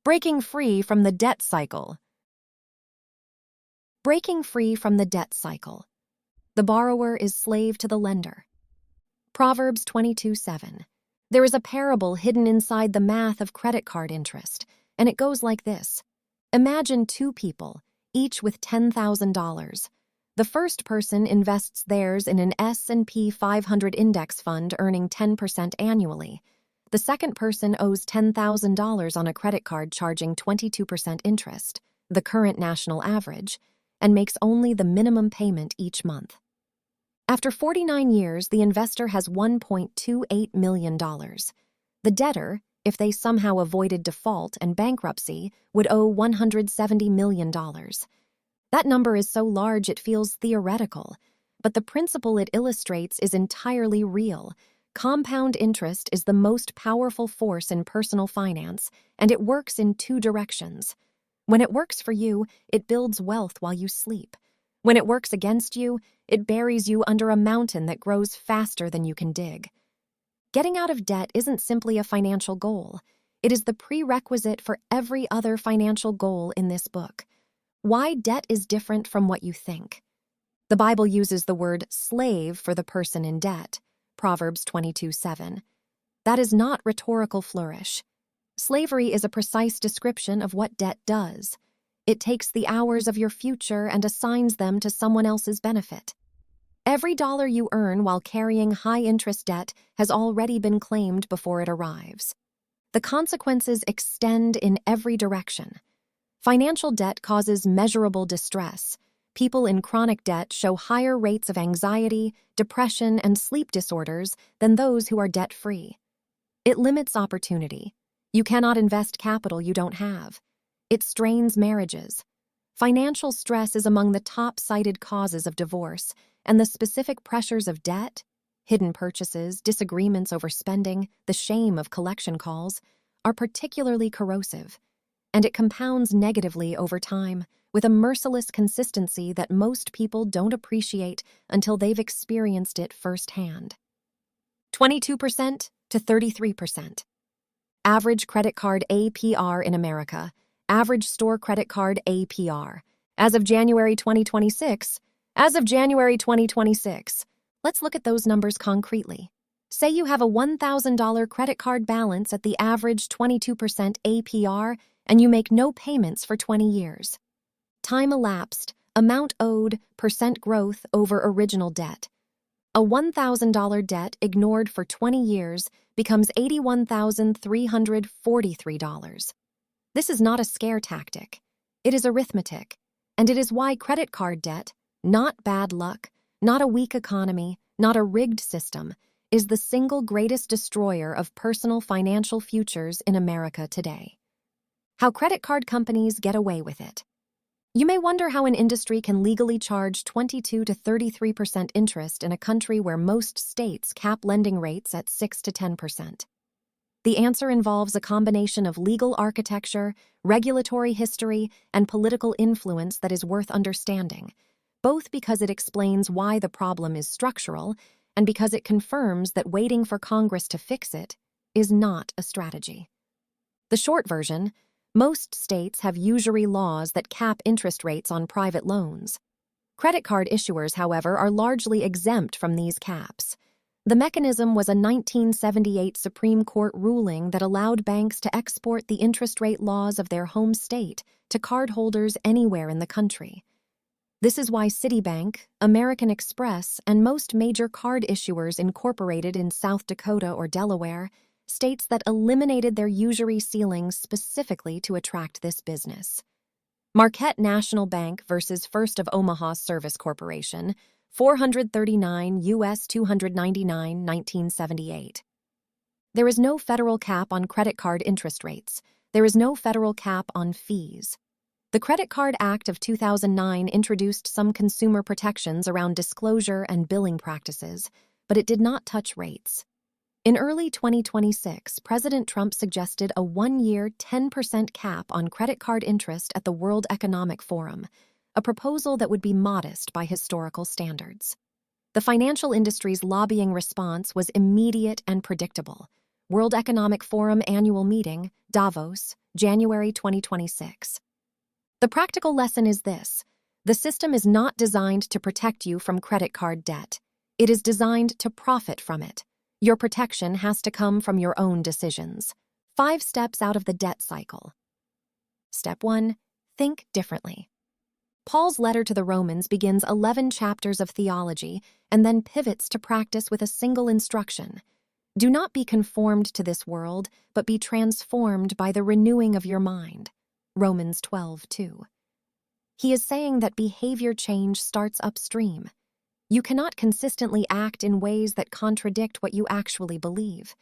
Breaking free from the debt cycle. Breaking free from the debt cycle. The borrower is slave to the lender. Proverbs 22:7. There is a parable hidden inside the math of credit card interest, and it goes like this. Imagine two people, each with $10,000. The first person invests theirs in an S&P 500 index fund earning 10% annually. The second person owes $10,000 on a credit card charging 22% interest, the current national average, and makes only the minimum payment each month. After 49 years, the investor has $1.28 million. The debtor, if they somehow avoided default and bankruptcy, would owe $170 million. That number is so large it feels theoretical, but the principle it illustrates is entirely real. Compound interest is the most powerful force in personal finance, and it works in two directions. When it works for you, it builds wealth while you sleep. When it works against you, it buries you under a mountain that grows faster than you can dig. Getting out of debt isn't simply a financial goal. It is the prerequisite for every other financial goal in this book. Why debt is different from what you think. The Bible uses the word slave for the person in debt, Proverbs 22:7. That is not rhetorical flourish. Slavery is a precise description of what debt does. It takes the hours of your future and assigns them to someone else's benefit. Every dollar you earn while carrying high-interest debt has already been claimed before it arrives. The consequences extend in every direction. Financial debt causes measurable distress. People in chronic debt show higher rates of anxiety, depression, and sleep disorders than those who are debt-free. It limits opportunity. You cannot invest capital you don't have. It strains marriages. Financial stress is among the top-cited causes of divorce, and the specific pressures of debt, hidden purchases, disagreements over spending, the shame of collection calls, are particularly corrosive, and it compounds negatively over time with a merciless consistency that most people don't appreciate until they've experienced it firsthand. 22% to 33%. Average credit card APR in America. Average store credit card APR. As of January 2026, let's look at those numbers concretely. Say you have a $1,000 credit card balance at the average 22% APR and you make no payments for 20 years. Time elapsed, amount owed, percent growth over original debt. A $1,000 debt ignored for 20 years becomes $81,343. This is not a scare tactic. It is arithmetic, and it is why credit card debt, not bad luck, not a weak economy, not a rigged system, is the single greatest destroyer of personal financial futures in America today. How credit card companies get away with it. You may wonder how an industry can legally charge 22 to 33% interest in a country where most states cap lending rates at 6 to 10%. The answer involves a combination of legal architecture, regulatory history, and political influence that is worth understanding, both because it explains why the problem is structural and because it confirms that waiting for Congress to fix it is not a strategy. The short version: most states have usury laws that cap interest rates on private loans. Credit card issuers, however, are largely exempt from these caps. The mechanism was a 1978 Supreme Court ruling that allowed banks to export the interest rate laws of their home state to cardholders anywhere in the country. This is why Citibank, American Express, and most major card issuers incorporated in South Dakota or Delaware, states that eliminated their usury ceilings specifically to attract this business. Marquette National Bank versus First of Omaha Service Corporation, 439 U.S. 299, 1978. There is no federal cap on credit card interest rates. There is no federal cap on fees. The Credit Card Act of 2009 introduced some consumer protections around disclosure and billing practices, but it did not touch rates. In early 2026, President Trump suggested a one-year 10% cap on credit card interest at the World Economic Forum, a proposal that would be modest by historical standards. The financial industry's lobbying response was immediate and predictable. World Economic Forum Annual Meeting, Davos, January 2026. The practical lesson is this: the system is not designed to protect you from credit card debt. It is designed to profit from it. Your protection has to come from your own decisions. 5 steps out of the debt cycle. Step 1. Think differently. Paul's letter to the Romans begins 11 chapters of theology and then pivots to practice with a single instruction. Do not be conformed to this world, but be transformed by the renewing of your mind. Romans 12:2. He is saying that behavior change starts upstream. You cannot consistently act in ways that contradict what you actually believe.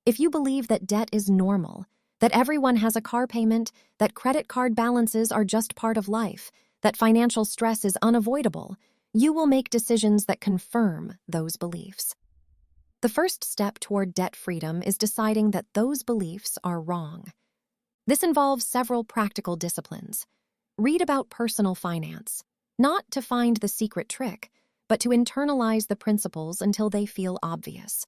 If you believe that debt is normal, that everyone has a car payment, that credit card balances are just part of life, that financial stress is unavoidable, you will make decisions that confirm those beliefs. The first step toward debt freedom is deciding that those beliefs are wrong. This involves several practical disciplines. Read about personal finance, not to find the secret trick, but to internalize the principles until they feel obvious.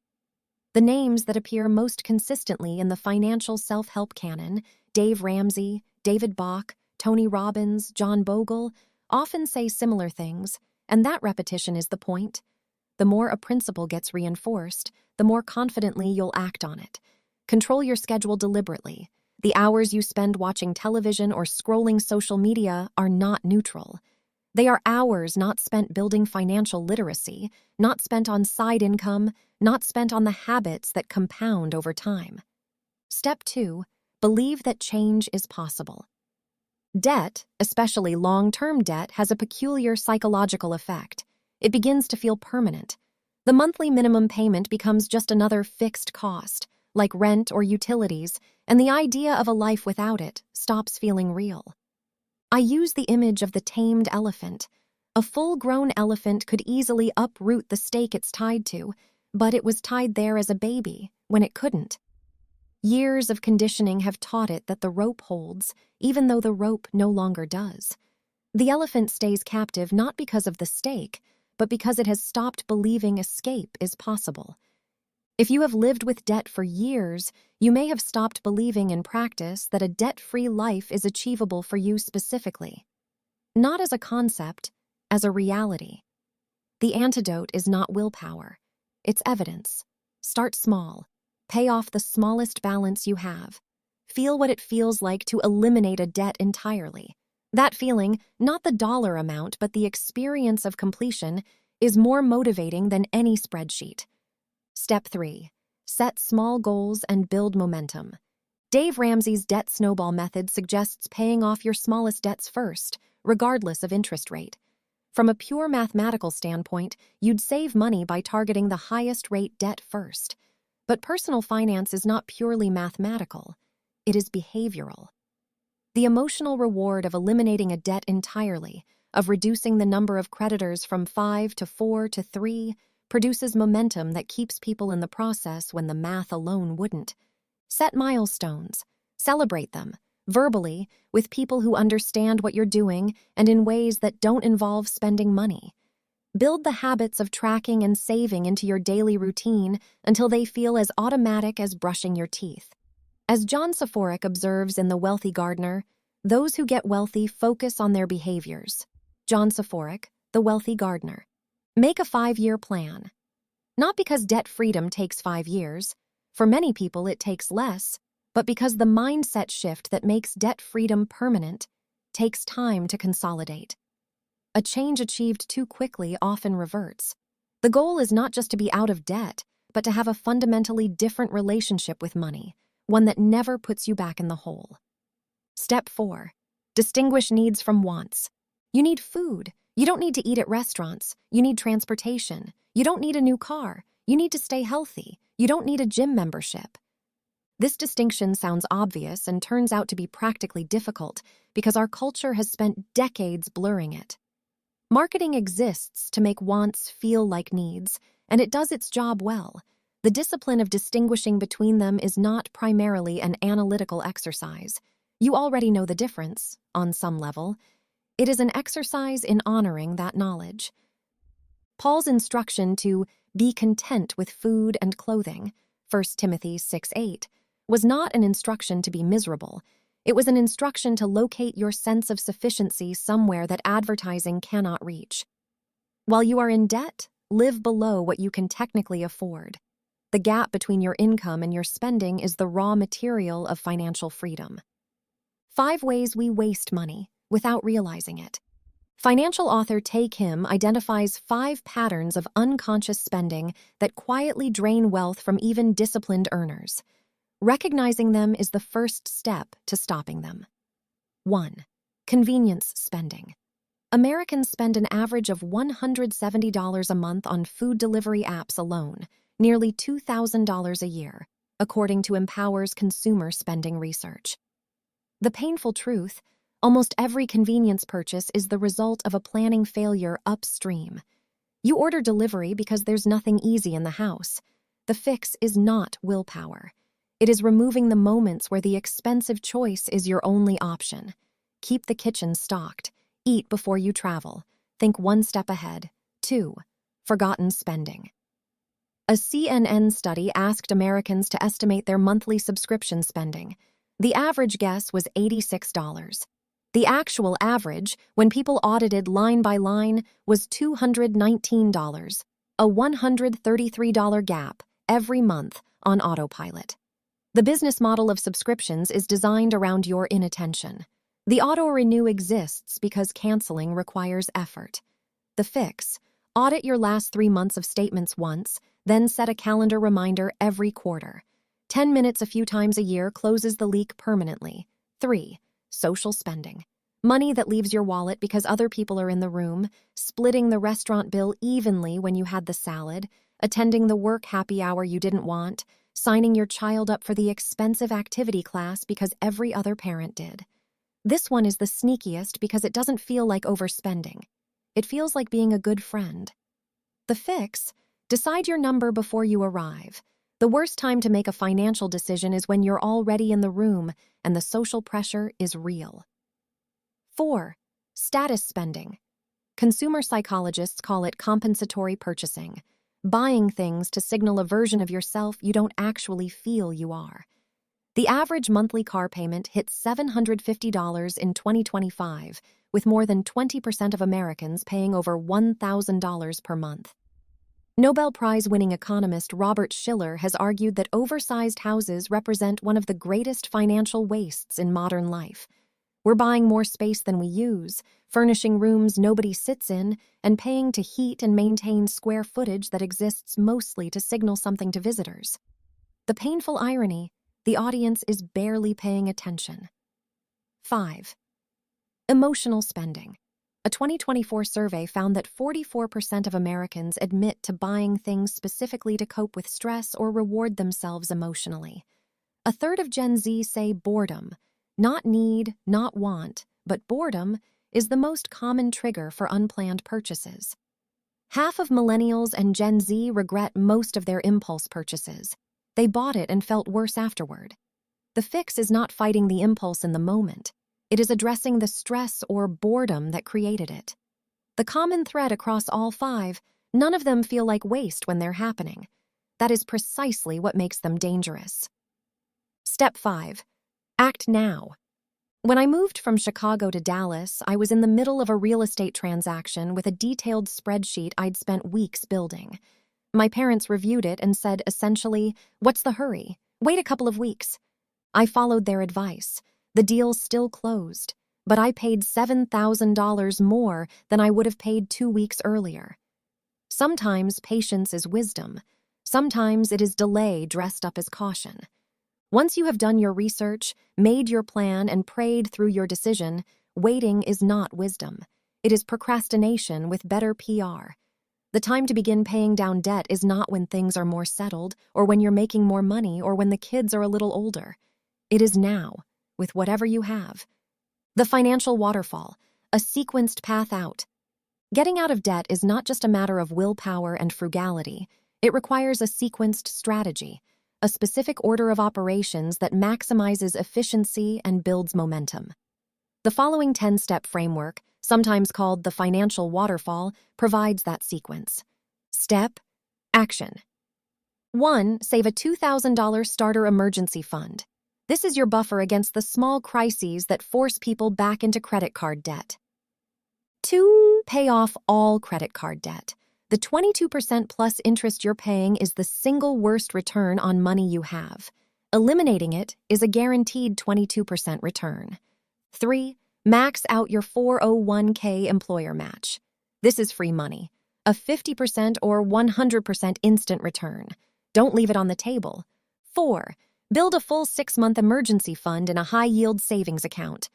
The names that appear most consistently in the financial self-help canon, Dave Ramsey, David Bach, Tony Robbins, John Bogle, often say similar things, and that repetition is the point. The more a principle gets reinforced, the more confidently you'll act on it. Control your schedule deliberately. The hours you spend watching television or scrolling social media are not neutral. They are hours not spent building financial literacy, not spent on side income, not spent on the habits that compound over time. Step 2. Believe that change is possible. Debt, especially long-term debt, has a peculiar psychological effect. It begins to feel permanent. The monthly minimum payment becomes just another fixed cost, like rent or utilities, and the idea of a life without it stops feeling real. I use the image of the tamed elephant. A full-grown elephant could easily uproot the stake it's tied to, but it was tied there as a baby when it couldn't. Years of conditioning have taught it that the rope holds, even though the rope no longer does. The elephant stays captive not because of the stake, but because it has stopped believing escape is possible. If you have lived with debt for years, you may have stopped believing in practice that a debt-free life is achievable for you specifically. Not as a concept, as a reality. The antidote is not willpower. It's evidence. Start small. Pay off the smallest balance you have. Feel what it feels like to eliminate a debt entirely. That feeling, not the dollar amount, but the experience of completion, is more motivating than any spreadsheet. Step 3. Set small goals and build momentum. Dave Ramsey's debt snowball method suggests paying off your smallest debts first, regardless of interest rate. From a pure mathematical standpoint, you'd save money by targeting the highest rate debt first. But personal finance is not purely mathematical. It is behavioral. The emotional reward of eliminating a debt entirely, of reducing the number of creditors from 5 to 4 to 3, produces momentum that keeps people in the process when the math alone wouldn't. Set milestones. Celebrate them, verbally, with people who understand what you're doing and in ways that don't involve spending money. Build the habits of tracking and saving into your daily routine until they feel as automatic as brushing your teeth. As John Saforic observes in The Wealthy Gardener, those who get wealthy focus on their behaviors. John Saforic, The Wealthy Gardener. Make a 5-year plan. Not because debt freedom takes 5 years. For many people it takes less, but because the mindset shift that makes debt freedom permanent takes time to consolidate. A change achieved too quickly often reverts. The goal is not just to be out of debt, but to have a fundamentally different relationship with money, one that never puts you back in the hole. Step 4. Distinguish needs from wants. You need food. You don't need to eat at restaurants. You need transportation. You don't need a new car. You need to stay healthy. You don't need a gym membership. This distinction sounds obvious and turns out to be practically difficult because our culture has spent decades blurring it. Marketing exists to make wants feel like needs, and it does its job well. The discipline of distinguishing between them is not primarily an analytical exercise. You already know the difference, on some level. It is an exercise in honoring that knowledge. Paul's instruction to be content with food and clothing, 1 Timothy 6:8, was not an instruction to be miserable. It was an instruction to locate your sense of sufficiency somewhere that advertising cannot reach. While you are in debt, live below what you can technically afford. The gap between your income and your spending is the raw material of financial freedom. 5 ways we waste money without realizing it. Financial author Tae Kim identifies 5 patterns of unconscious spending that quietly drain wealth from even disciplined earners. Recognizing them is the first step to stopping them. 1. Convenience spending. Americans spend an average of $170 a month on food delivery apps alone, nearly $2,000 a year, according to Empower's consumer spending research. The painful truth: almost every convenience purchase is the result of a planning failure upstream. You order delivery because there's nothing easy in the house. The fix is not willpower. It is removing the moments where the expensive choice is your only option. Keep the kitchen stocked. Eat before you travel. Think one step ahead. 2. Forgotten spending. A CNN study asked Americans to estimate their monthly subscription spending. The average guess was $86. The actual average, when people audited line by line, was $219, a $133 gap every month on autopilot. The business model of subscriptions is designed around your inattention. The auto-renew exists because canceling requires effort. The fix: audit your last 3 months of statements once, then set a calendar reminder every quarter. 10 minutes a few times a year closes the leak permanently. 3. Social spending. Money that leaves your wallet because other people are in the room, splitting the restaurant bill evenly when you had the salad, attending the work happy hour you didn't want, signing your child up for the expensive activity class because every other parent did. This one is the sneakiest because it doesn't feel like overspending. It feels like being a good friend. The fix: decide your number before you arrive. The worst time to make a financial decision is when you're already in the room and the social pressure is real. 4. Status spending. Consumer psychologists call it compensatory purchasing, buying things to signal a version of yourself you don't actually feel you are. The average monthly car payment hit $750 in 2025, with more than 20% of Americans paying over $1,000 per month. Nobel Prize-winning economist Robert Shiller has argued that oversized houses represent one of the greatest financial wastes in modern life. We're buying more space than we use, furnishing rooms nobody sits in, and paying to heat and maintain square footage that exists mostly to signal something to visitors. The painful irony: the audience is barely paying attention. 5. Emotional spending. A 2024 survey found that 44% of Americans admit to buying things specifically to cope with stress or reward themselves emotionally. A third of Gen Z say boredom, not need, not want, but boredom, is the most common trigger for unplanned purchases. Half of millennials and Gen Z regret most of their impulse purchases. They bought it and felt worse afterward. The fix is not fighting the impulse in the moment. It is addressing the stress or boredom that created it. The common thread across all 5: none of them feel like waste when they're happening. That is precisely what makes them dangerous. Step 5. Act now. When I moved from Chicago to Dallas, I was in the middle of a real estate transaction with a detailed spreadsheet I'd spent weeks building. My parents reviewed it and said essentially, "What's the hurry? Wait a couple of weeks." I followed their advice. The deal still closed, but I paid $7,000 more than I would have paid 2 weeks earlier. Sometimes patience is wisdom. Sometimes it is delay dressed up as caution. Once you have done your research, made your plan, and prayed through your decision, waiting is not wisdom. It is procrastination with better PR. The time to begin paying down debt is not when things are more settled, or when you're making more money, or when the kids are a little older. It is now, with whatever you have. The Financial Waterfall, a sequenced path out. Getting out of debt is not just a matter of willpower and frugality. It requires a sequenced strategy, a specific order of operations that maximizes efficiency and builds momentum. The following 10-step framework, sometimes called the Financial Waterfall, provides that sequence. Step: action. 1. Save a $2,000 starter emergency fund. This is your buffer against the small crises that force people back into credit card debt. 2. Pay off all credit card debt. The 22% plus interest you're paying is the single worst return on money you have. Eliminating it is a guaranteed 22% return. 3. Max out your 401k employer match. This is free money, a 50% or 100% instant return. Don't leave it on the table. 4. Build a full 6-month emergency fund in a high-yield savings account.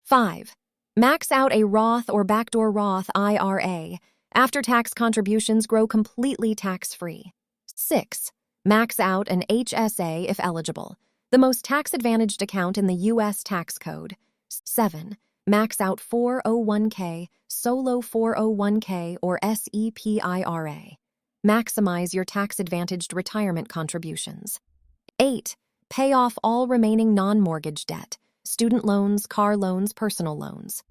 5. Max out a Roth or backdoor Roth IRA. After-tax contributions grow completely tax-free. 6. Max out an HSA if eligible, the most tax-advantaged account in the U.S. tax code. 7. Max out 401k, solo 401k, or SEPIRA. Maximize your tax-advantaged retirement contributions. 8. Pay off all remaining non-mortgage debt, student loans, car loans, personal loans.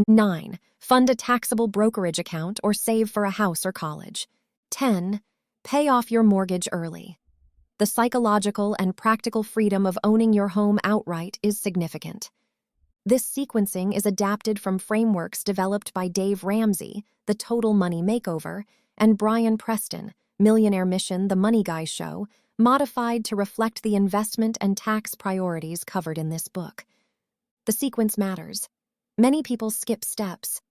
9. Fund a taxable brokerage account or save for a house or college. 10. Pay off your mortgage early. The psychological and practical freedom of owning your home outright is significant. This sequencing is adapted from frameworks developed by Dave Ramsey, The Total Money Makeover, and Brian Preston, Millionaire Mission, The Money Guy Show, modified to reflect the investment and tax priorities covered in this book. The sequence matters. Many people skip steps.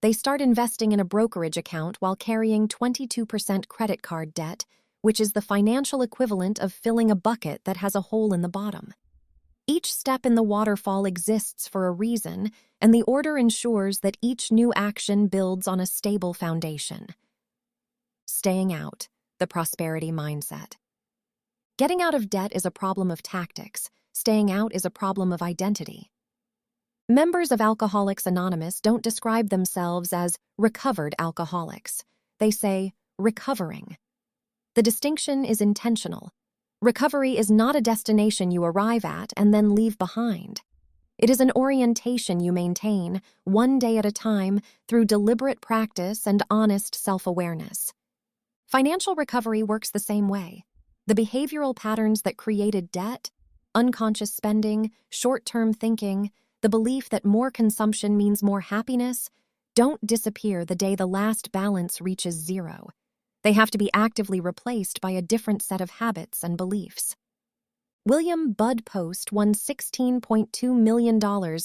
They start investing in a brokerage account while carrying 22% credit card debt, which is the financial equivalent of filling a bucket that has a hole in the bottom. Each step in the waterfall exists for a reason, and the order ensures that each new action builds on a stable foundation. Staying out, the prosperity mindset. Getting out of debt is a problem of tactics. Staying out is a problem of identity. Members of Alcoholics Anonymous don't describe themselves as recovered alcoholics. They say recovering. The distinction is intentional. Recovery is not a destination you arrive at and then leave behind. It is an orientation you maintain, one day at a time, through deliberate practice and honest self-awareness. Financial recovery works the same way. The behavioral patterns that created debt, unconscious spending, short-term thinking, the belief that more consumption means more happiness, don't disappear the day the last balance reaches zero. They have to be actively replaced by a different set of habits and beliefs. William Bud Post won $16.2 million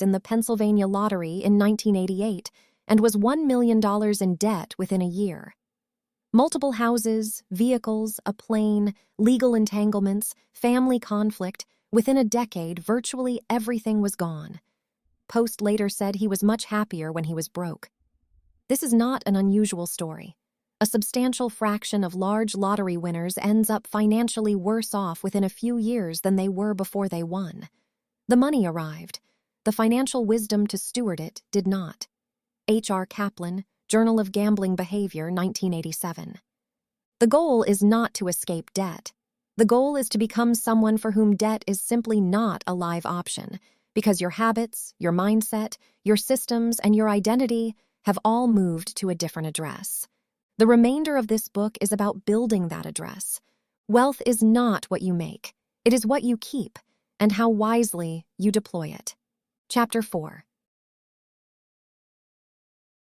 in the Pennsylvania lottery in 1988 and was $1 million in debt within a year. Multiple houses, vehicles, a plane, legal entanglements, family conflict. Within a decade, virtually everything was gone. Post later said he was much happier when he was broke. This is not an unusual story. A substantial fraction of large lottery winners ends up financially worse off within a few years than they were before they won. The money arrived. The financial wisdom to steward it did not. H.R. Kaplan, Journal of Gambling Behavior, 1987. The goal is not to escape debt. The goal is to become someone for whom debt is simply not a live option, because your habits, your mindset, your systems, and your identity have all moved to a different address. The remainder of this book is about building that address. Wealth is not what you make. It is what you keep, and how wisely you deploy it. Chapter 4.